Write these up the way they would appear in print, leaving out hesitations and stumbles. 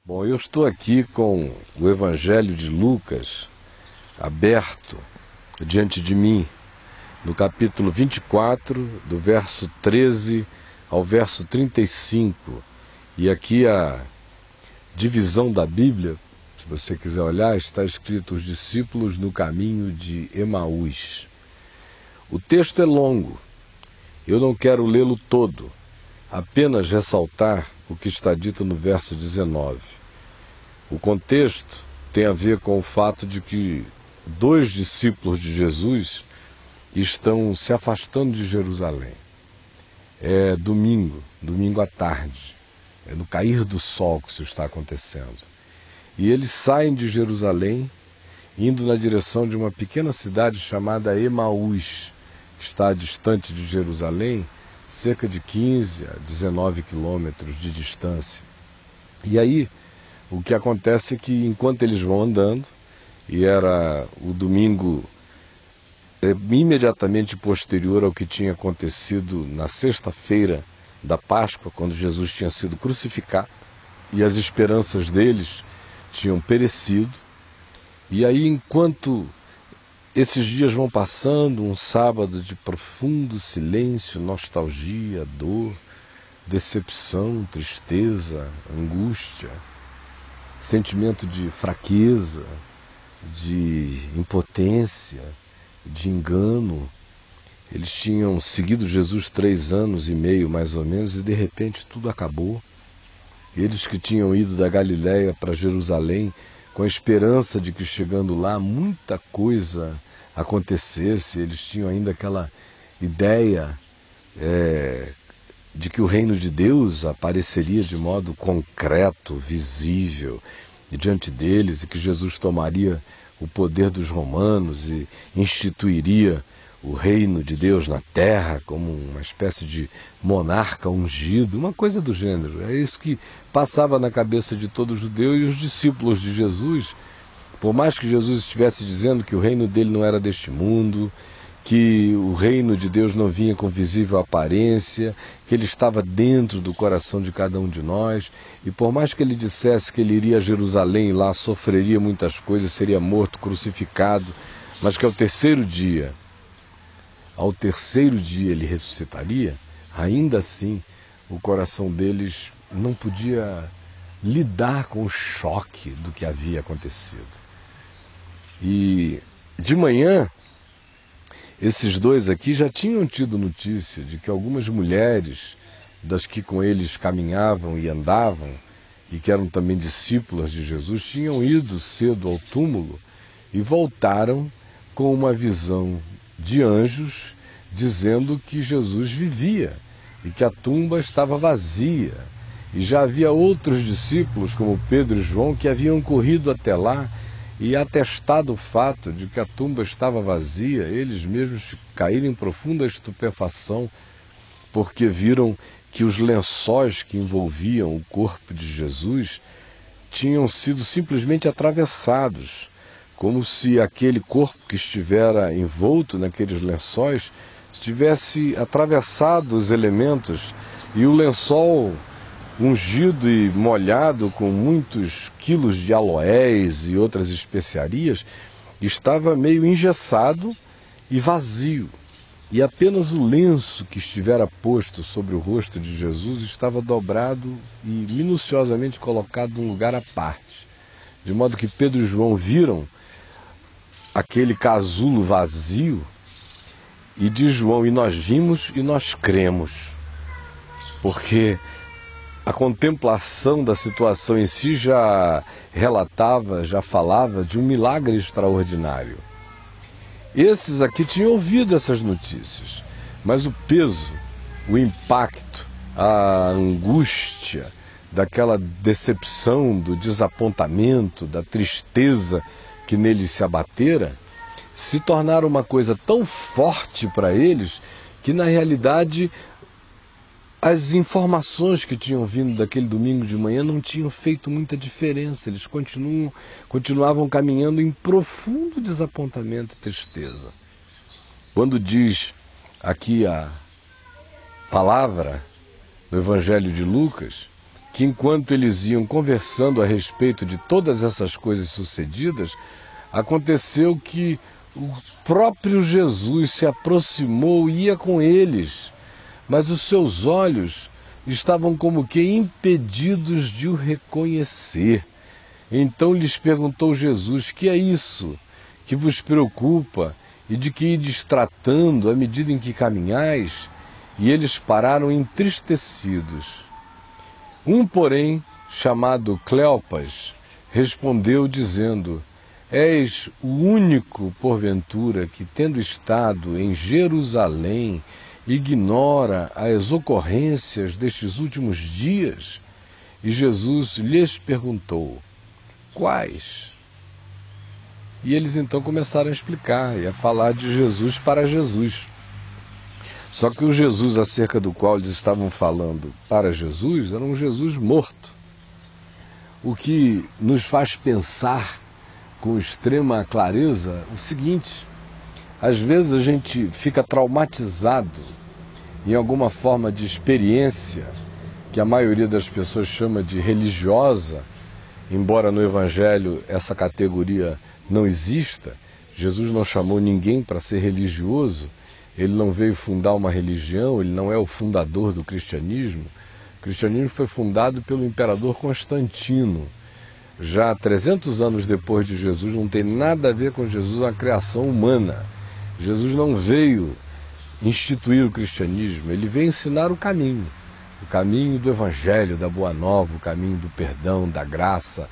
Bom, eu estou aqui com o Evangelho de Lucas aberto diante de mim, no capítulo 24, do verso 13 ao verso 35. E aqui a divisão da Bíblia, se você quiser olhar, está escrito: os discípulos no caminho de Emaús. O texto é longo, eu não quero lê-lo todo, apenas ressaltar o que está dito no verso 19. O contexto tem a ver com o fato de que dois discípulos de Jesus estão se afastando de Jerusalém. É domingo à tarde, é no cair do sol que isso está acontecendo. E eles saem de Jerusalém, indo na direção de uma pequena cidade chamada Emaús, que está distante de Jerusalém, cerca de 15 a 19 quilômetros de distância. E aí, o que acontece é que enquanto eles vão andando, e era o domingo imediatamente posterior ao que tinha acontecido na sexta-feira da Páscoa, quando Jesus tinha sido crucificado, e as esperanças deles tinham perecido. E aí, enquanto esses dias vão passando, um sábado de profundo silêncio, nostalgia, dor, decepção, tristeza, angústia, sentimento de fraqueza, de impotência, de engano. Eles tinham seguido Jesus 3 anos e meio, mais ou menos, e de repente tudo acabou. Eles que tinham ido da Galiléia para Jerusalém com a esperança de que chegando lá muita coisa acontecesse, eles tinham ainda aquela ideia de que o reino de Deus apareceria de modo concreto, visível diante deles, e que Jesus tomaria o poder dos romanos e instituiria o reino de Deus na terra como uma espécie de monarca ungido, uma coisa do gênero. É isso que passava na cabeça de todo judeu, e os discípulos de Jesus, por mais que Jesus estivesse dizendo que o reino dele não era deste mundo, que o reino de Deus não vinha com visível aparência, que ele estava dentro do coração de cada um de nós, e por mais que ele dissesse que ele iria a Jerusalém e lá sofreria muitas coisas, seria morto, crucificado, mas que ao terceiro dia ele ressuscitaria, ainda assim o coração deles não podia lidar com o choque do que havia acontecido. E de manhã, esses dois aqui já tinham tido notícia de que algumas mulheres das que com eles caminhavam e andavam, e que eram também discípulas de Jesus, tinham ido cedo ao túmulo e voltaram com uma visão de anjos dizendo que Jesus vivia e que a tumba estava vazia. E já havia outros discípulos, como Pedro e João, que haviam corrido até lá e atestado o fato de que a tumba estava vazia. Eles mesmos caíram em profunda estupefação, porque viram que os lençóis que envolviam o corpo de Jesus tinham sido simplesmente atravessados, como se aquele corpo que estivera envolto naqueles lençóis tivesse atravessado os elementos, e o lençol ungido e molhado com muitos quilos de aloés e outras especiarias estava meio engessado e vazio, e apenas o lenço que estivera posto sobre o rosto de Jesus estava dobrado e minuciosamente colocado num lugar à parte, de modo que Pedro e João viram aquele casulo vazio, e diz João: e nós vimos e nós cremos, porque a contemplação da situação em si já relatava, já falava de um milagre extraordinário. Esses aqui tinham ouvido essas notícias, mas o peso, o impacto, a angústia daquela decepção, do desapontamento, da tristeza que neles se abatera, se tornaram uma coisa tão forte para eles que, na realidade, as informações que tinham vindo daquele domingo de manhã não tinham feito muita diferença. Eles continuavam caminhando em profundo desapontamento e tristeza. Quando diz aqui a palavra no Evangelho de Lucas que enquanto eles iam conversando a respeito de todas essas coisas sucedidas, aconteceu que o próprio Jesus se aproximou e ia com eles, mas os seus olhos estavam como que impedidos de o reconhecer. Então lhes perguntou Jesus: que é isso que vos preocupa e de que ides tratando à medida em que caminhais? E eles pararam entristecidos. Um, porém, chamado Cleopas, respondeu dizendo: és o único, porventura, que, tendo estado em Jerusalém, ignora as ocorrências destes últimos dias? E Jesus lhes perguntou: quais? E eles então começaram a explicar e a falar de Jesus para Jesus. Só que o Jesus acerca do qual eles estavam falando para Jesus era um Jesus morto. O que nos faz pensar com extrema clareza o seguinte: às vezes a gente fica traumatizado em alguma forma de experiência que a maioria das pessoas chama de religiosa, embora no Evangelho essa categoria não exista. Jesus não chamou ninguém para ser religioso, ele não veio fundar uma religião, ele não é o fundador do cristianismo. O cristianismo foi fundado pelo imperador Constantino, já 300 anos depois de Jesus. Não tem nada a ver com Jesus, a criação humana. Jesus não veio instituir o cristianismo, ele veio ensinar o caminho do Evangelho, da Boa Nova, o caminho do perdão, da graça,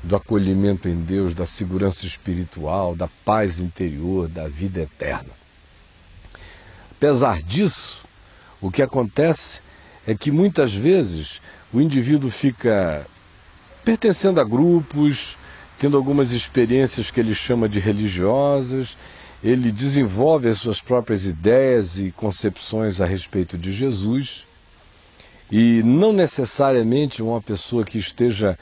do acolhimento em Deus, da segurança espiritual, da paz interior, da vida eterna. Apesar disso, o que acontece é que muitas vezes o indivíduo fica pertencendo a grupos, tendo algumas experiências que ele chama de religiosas, ele desenvolve as suas próprias ideias e concepções a respeito de Jesus, e não necessariamente uma pessoa que esteja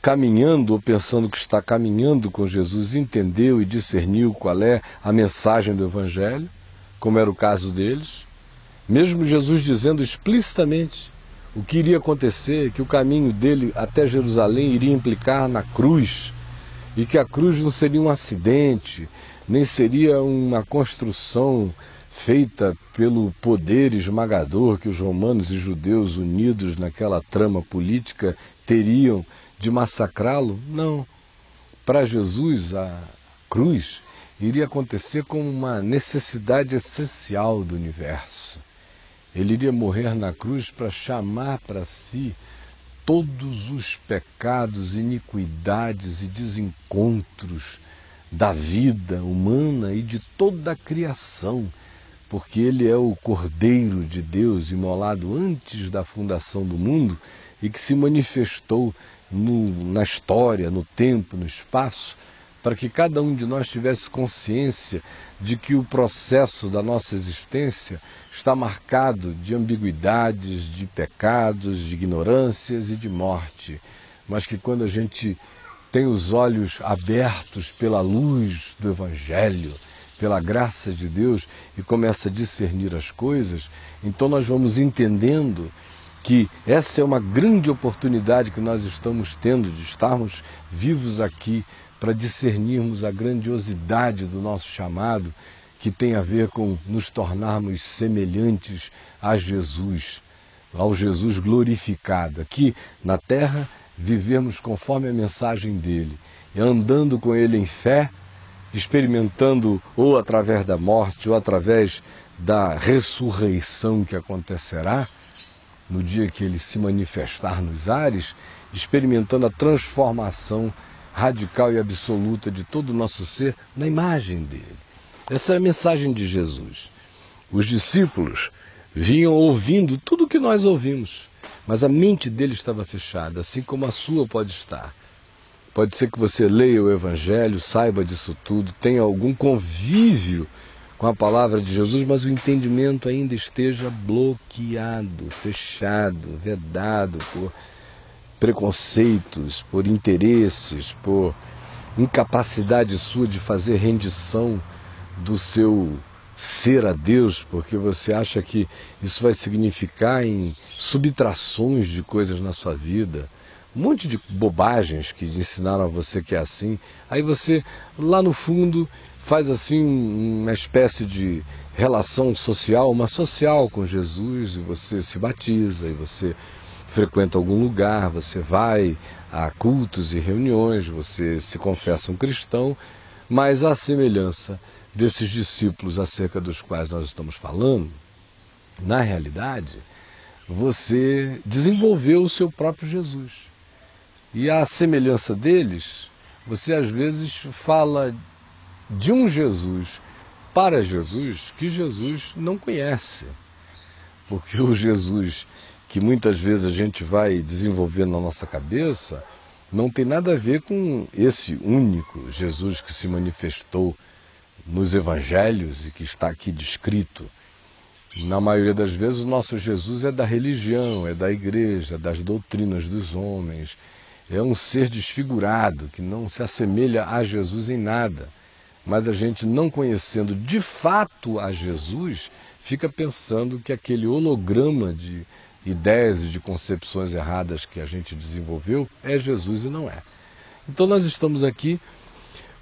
caminhando ou pensando que está caminhando com Jesus entendeu e discerniu qual é a mensagem do Evangelho, como era o caso deles, mesmo Jesus dizendo explicitamente o que iria acontecer, que o caminho dele até Jerusalém iria implicar na cruz, e que a cruz não seria um acidente, nem seria uma construção feita pelo poder esmagador que os romanos e judeus unidos naquela trama política teriam de massacrá-lo. Não. Para Jesus, a cruz iria acontecer como uma necessidade essencial do universo. Ele iria morrer na cruz para chamar para si todos os pecados, iniquidades e desencontros da vida humana e de toda a criação, porque ele é o Cordeiro de Deus imolado antes da fundação do mundo e que se manifestou na história, no tempo, no espaço, para que cada um de nós tivesse consciência de que o processo da nossa existência está marcado de ambiguidades, de pecados, de ignorâncias e de morte, mas que quando a gente tem os olhos abertos pela luz do Evangelho, pela graça de Deus, e começa a discernir as coisas, então nós vamos entendendo que essa é uma grande oportunidade que nós estamos tendo de estarmos vivos aqui para discernirmos a grandiosidade do nosso chamado, que tem a ver com nos tornarmos semelhantes a Jesus, ao Jesus glorificado. Aqui na terra, vivermos conforme a mensagem dele, andando com ele em fé, experimentando ou através da morte ou através da ressurreição que acontecerá no dia que ele se manifestar nos ares, experimentando a transformação radical e absoluta de todo o nosso ser na imagem dele. Essa é a mensagem de Jesus. Os discípulos vinham ouvindo tudo o que nós ouvimos, mas a mente deles estava fechada, assim como a sua pode estar. Pode ser que você leia o Evangelho, saiba disso tudo, tenha algum convívio com a palavra de Jesus, mas o entendimento ainda esteja bloqueado, fechado, vedado por preconceitos, por interesses, por incapacidade sua de fazer rendição do seu ser a Deus, porque você acha que isso vai significar em subtrações de coisas na sua vida, um monte de bobagens que ensinaram a você que é assim, aí você, lá no fundo, faz assim uma espécie de relação social, uma social com Jesus, e você se batiza, e você frequenta algum lugar, você vai a cultos e reuniões, você se confessa um cristão, mas à semelhança desses discípulos acerca dos quais nós estamos falando, na realidade, você desenvolveu o seu próprio Jesus. E à semelhança deles, você às vezes fala de um Jesus para Jesus que Jesus não conhece. Porque o Jesus que muitas vezes a gente vai desenvolver na nossa cabeça não tem nada a ver com esse único Jesus que se manifestou nos evangelhos e que está aqui descrito. Na maioria das vezes o nosso Jesus é da religião, é da igreja, é das doutrinas dos homens, é um ser desfigurado que não se assemelha a Jesus em nada. Mas a gente, não conhecendo de fato a Jesus, fica pensando que aquele holograma de ideias e de concepções erradas que a gente desenvolveu é Jesus e não é. Então nós estamos aqui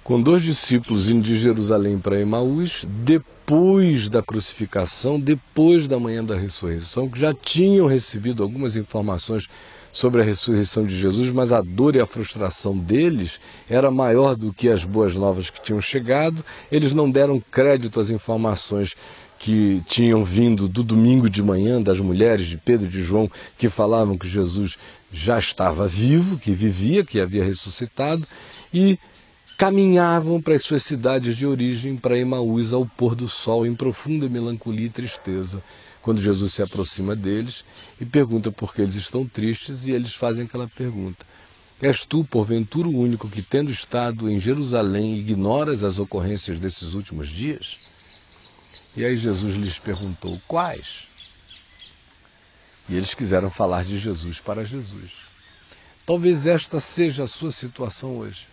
com 2 discípulos indo de Jerusalém para Emaús, depois da crucificação, depois da manhã da ressurreição, que já tinham recebido algumas informações sobre a ressurreição de Jesus, mas a dor e a frustração deles era maior do que as boas novas que tinham chegado. Eles não deram crédito às informações que tinham vindo do domingo de manhã, das mulheres de Pedro e de João, que falavam que Jesus já estava vivo, que vivia, que havia ressuscitado, e caminhavam para as suas cidades de origem, para Emaús, ao pôr do sol, em profunda melancolia e tristeza, quando Jesus se aproxima deles e pergunta por que eles estão tristes, e eles fazem aquela pergunta: és tu, porventura, o único que, tendo estado em Jerusalém, ignoras as ocorrências desses últimos dias? E aí Jesus lhes perguntou: quais? E eles quiseram falar de Jesus para Jesus. Talvez esta seja a sua situação hoje.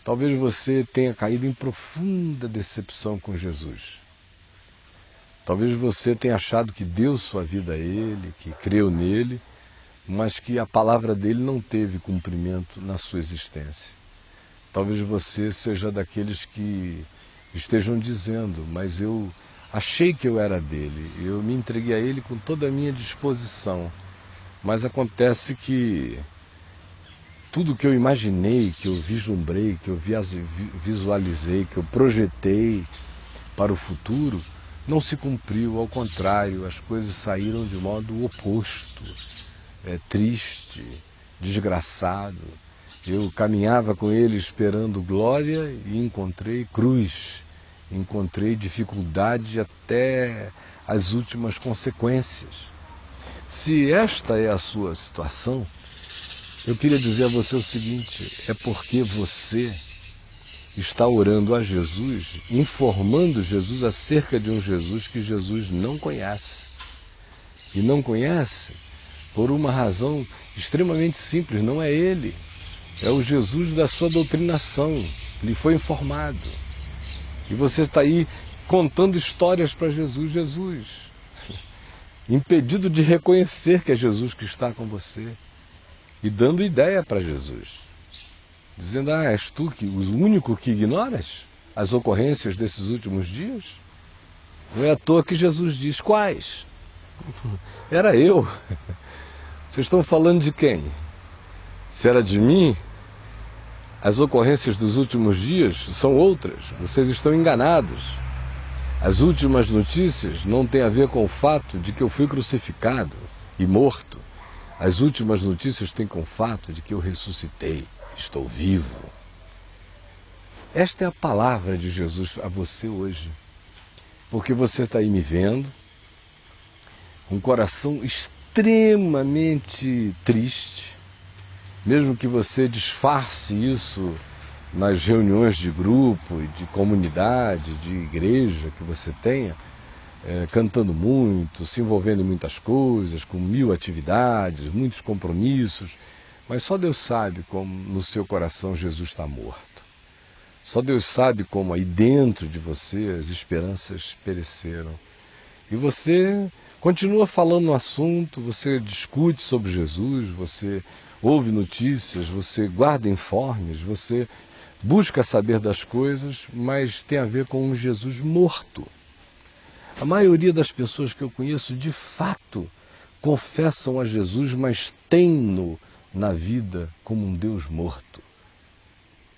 Talvez você tenha caído em profunda decepção com Jesus. Talvez você tenha achado que deu sua vida a Ele, que creu nele, mas que a palavra dele não teve cumprimento na sua existência. Talvez você seja daqueles que estejam dizendo: mas eu achei que eu era dele, eu me entreguei a ele com toda a minha disposição, mas acontece que tudo que eu imaginei, que eu vislumbrei, que eu visualizei, que eu projetei para o futuro, não se cumpriu. Ao contrário, as coisas saíram de modo oposto, triste, desgraçado. Eu caminhava com ele esperando glória e encontrei cruz, encontrei dificuldade até as últimas consequências. Se esta é a sua situação, eu queria dizer a você o seguinte: é porque você está orando a Jesus, informando Jesus acerca de um Jesus que Jesus não conhece. E não conhece por uma razão extremamente simples: não é ele, é o Jesus da sua doutrinação, lhe foi informado. E você está aí contando histórias para Jesus, impedido de reconhecer que é Jesus que está com você, e dando ideia para Jesus, dizendo: és tu o único que ignoras as ocorrências desses últimos dias? Não é à toa que Jesus diz: quais? Era eu. Vocês estão falando de quem? Se era de mim, as ocorrências dos últimos dias são outras. Vocês estão enganados. As últimas notícias não têm a ver com o fato de que eu fui crucificado e morto. As últimas notícias têm com o fato de que eu ressuscitei, estou vivo. Esta é a palavra de Jesus a você hoje. Porque você está aí me vendo, com um coração extremamente triste, mesmo que você disfarce isso nas reuniões de grupo e de comunidade, de igreja que você tenha, cantando muito, se envolvendo em muitas coisas, com 1000 atividades, muitos compromissos, mas só Deus sabe como no seu coração Jesus está morto. Só Deus sabe como aí dentro de você as esperanças pereceram. E você continua falando no assunto, você discute sobre Jesus, você ouve notícias, você guarda informes, você busca saber das coisas, mas tem a ver com um Jesus morto. A maioria das pessoas que eu conheço, de fato, confessam a Jesus, mas têm-no na vida como um Deus morto.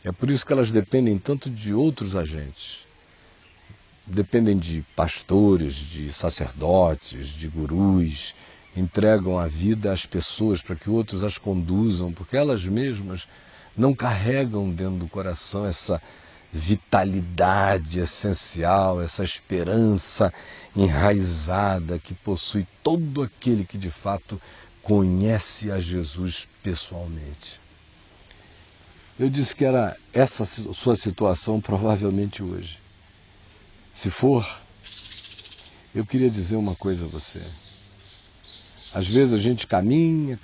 É por isso que elas dependem tanto de outros agentes. Dependem de pastores, de sacerdotes, de gurus, entregam a vida às pessoas para que outros as conduzam, porque elas mesmas não carregam dentro do coração essa vitalidade essencial, essa esperança enraizada que possui todo aquele que de fato conhece a Jesus pessoalmente. Eu disse que era essa sua situação provavelmente hoje. Se for, eu queria dizer uma coisa a você. Às vezes a gente caminha,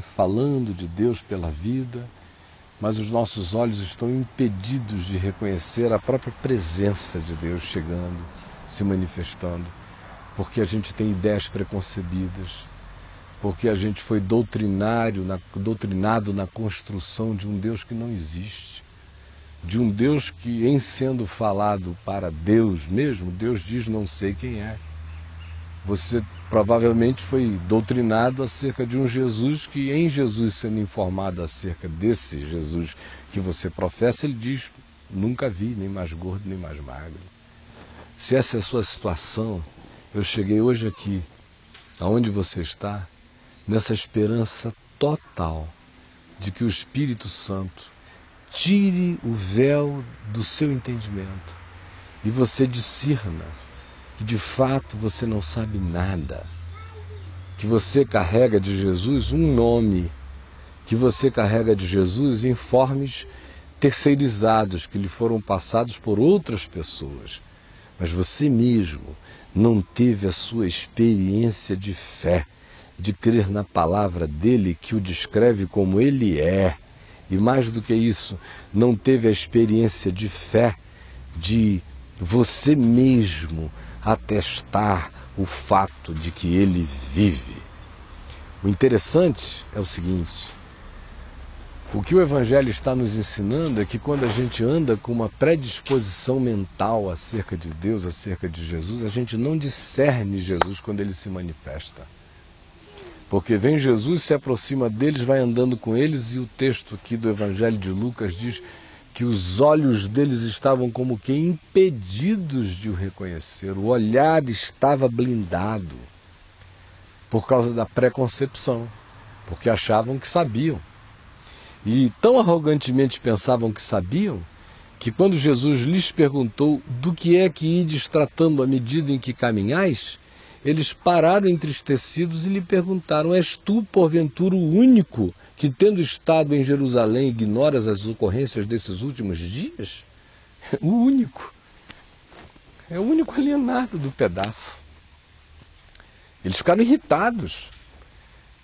falando de Deus pela vida, mas os nossos olhos estão impedidos de reconhecer a própria presença de Deus chegando, se manifestando, porque a gente tem ideias preconcebidas, porque a gente foi doutrinado na construção de um Deus que não existe, de um Deus que, em sendo falado para Deus mesmo, Deus diz não sei quem é. Você provavelmente foi doutrinado acerca de um Jesus que, em Jesus sendo informado acerca desse Jesus que você professa, ele diz, nunca vi, nem mais gordo, nem mais magro. Se essa é a sua situação, eu cheguei hoje aqui, aonde você está, nessa esperança total de que o Espírito Santo tire o véu do seu entendimento e você discirna que de fato você não sabe nada, que você carrega de Jesus um nome, que você carrega de Jesus informes terceirizados que lhe foram passados por outras pessoas, mas você mesmo não teve a sua experiência de fé, de crer na palavra dele que o descreve como ele é, e mais do que isso, não teve a experiência de fé de você mesmo atestar o fato de que ele vive. O interessante é o seguinte, o que o Evangelho está nos ensinando é que quando a gente anda com uma predisposição mental acerca de Deus, acerca de Jesus, a gente não discerne Jesus quando ele se manifesta. Porque vem Jesus, se aproxima deles, vai andando com eles, e o texto aqui do Evangelho de Lucas diz que os olhos deles estavam como que impedidos de o reconhecer. O olhar estava blindado por causa da preconcepção, porque achavam que sabiam. E tão arrogantemente pensavam que sabiam, que quando Jesus lhes perguntou do que é que ides tratando à medida em que caminhais, eles pararam entristecidos e lhe perguntaram, és tu, porventura, o único que, tendo estado em Jerusalém, ignoras as ocorrências desses últimos dias? O único. É o único alienado do pedaço. Eles ficaram irritados.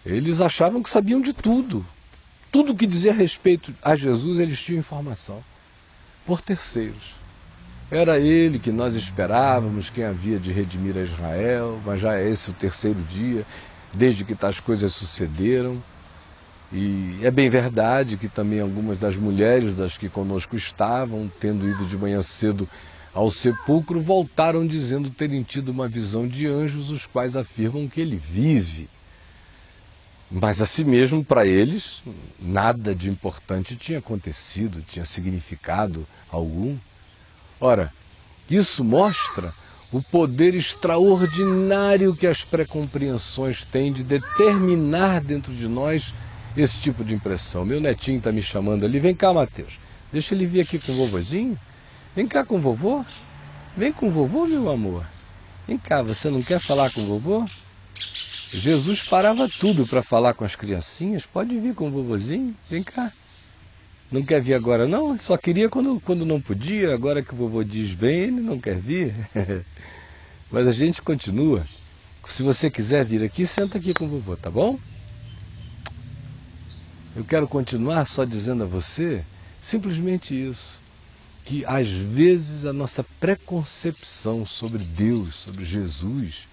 Eles achavam que sabiam de tudo. Tudo que dizia respeito a Jesus, eles tinham informação. Por terceiros. Era ele que nós esperávamos, quem havia de redimir a Israel, mas já é esse o terceiro dia, desde que tais coisas sucederam. E é bem verdade que também algumas das mulheres das que conosco estavam, tendo ido de manhã cedo ao sepulcro, voltaram dizendo terem tido uma visão de anjos, os quais afirmam que ele vive. Mas assim mesmo, para eles, nada de importante tinha acontecido, tinha significado algum. Ora, isso mostra o poder extraordinário que as pré-compreensões têm de determinar dentro de nós esse tipo de impressão. Meu netinho está me chamando ali. Vem cá, Mateus. Deixa ele vir aqui com o vovozinho. Vem cá com o vovô. Vem com o vovô, meu amor. Vem cá, você não quer falar com o vovô? Jesus parava tudo para falar com as criancinhas. Pode vir com o vovozinho. Vem cá. Não quer vir agora não? Ele só queria quando não podia. Agora que o vovô diz vem, ele não quer vir. Mas a gente continua. Se você quiser vir aqui, senta aqui com o vovô, tá bom? Eu quero continuar só dizendo a você simplesmente isso. que às vezes a nossa preconcepção sobre Deus, sobre Jesus,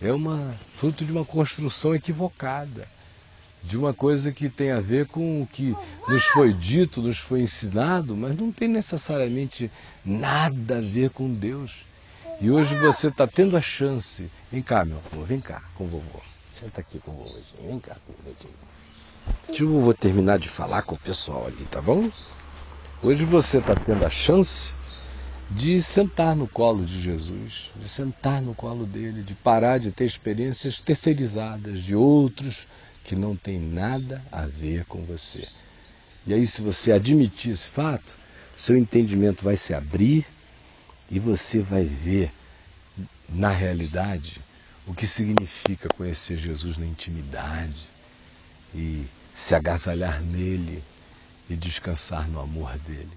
é fruto de uma construção equivocada, de uma coisa que tem a ver com o que nos foi dito, nos foi ensinado, mas não tem necessariamente nada a ver com Deus. E hoje você está tendo a chance. Vem cá, meu amor, vem cá com o vovô. Senta aqui com o vovô, vem cá com o vovô. Deixa eu vou terminar de falar com o pessoal ali, tá bom? Hoje você está tendo a chance de sentar no colo de Jesus, de sentar no colo dele, de parar de ter experiências terceirizadas de outros que não tem nada a ver com você. E aí, se você admitir esse fato, seu entendimento vai se abrir e você vai ver, na realidade, o que significa conhecer Jesus na intimidade e se agasalhar nele e descansar no amor dele.